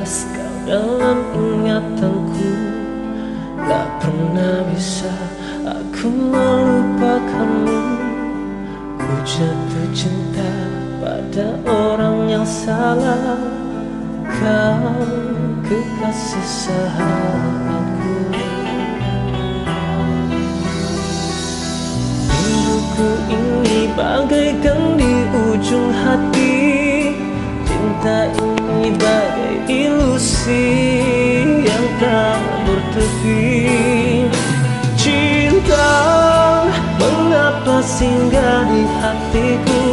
lepas kau dalam ingatanku. Tak pernah bisa aku melupakanmu. Ku jatuh cinta pada orang yang salah. Kau kekasih sahabatku. Rinduku ini bagaikan di ujung hati. Cinta ini bagai ilusi yang tak bertepi. Cinta, mengapa singgah di hatiku?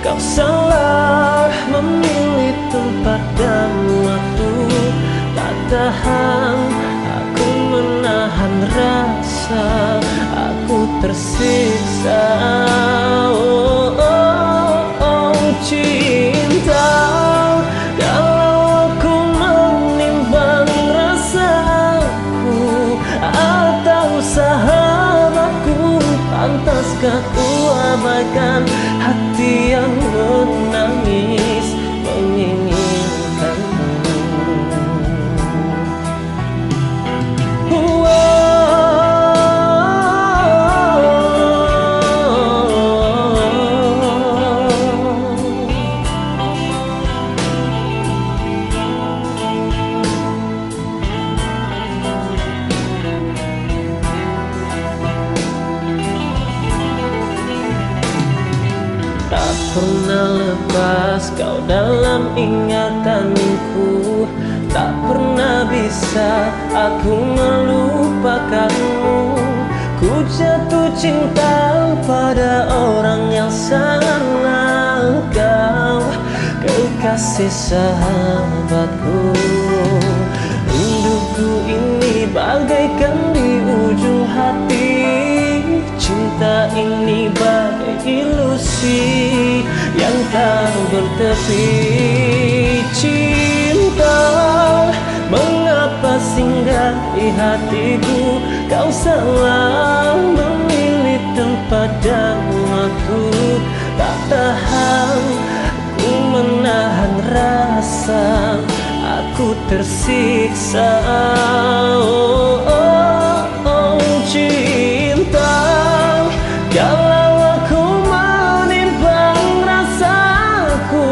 Kau salah memilih tempat dan waktu. Tak tahan aku menahan rasa, aku tersiksa. Oh, oh, oh, cinta, kalau aku menimbang rasaku atau sahabatku, pantaskah ku abaikan hati yang menangis menginginkanmu? Tak pernah lepas kau dalam ingatanku. Tak pernah bisa aku melupakanmu. Ku jatuh cinta pada orang yang salah. Kau kekasih sahabatku. Rinduku ini bagaikan di ujung hati. Cinta ini bagai ilusi yang tak bertepi. Cinta, mengapa singgah di hatiku? Kau salah memilih tempat dan waktu. Tak tahan ku menahan rasa, aku tersiksa. Oh, oh, oh, cinta, kalau aku menimbang rasaku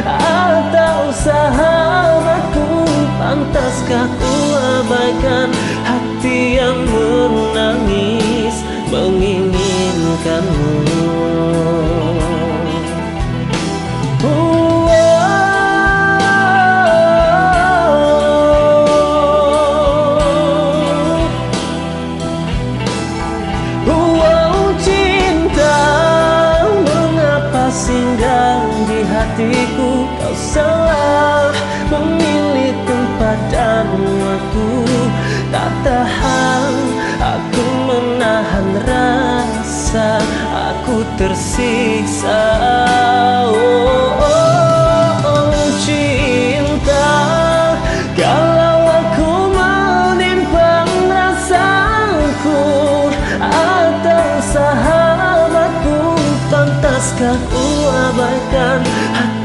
atau sahabatku, pantaskah ku abaikan hati yang menangis menginginkanmu? Singgah di hatiku, kau salah memilih tempat dan waktu. Tak tahan aku menahan rasa, aku tersiksa. Oh, oh, oh, cinta, kalau aku menimbang rasaku atau sahabatku, pantaskah ku abaikan hati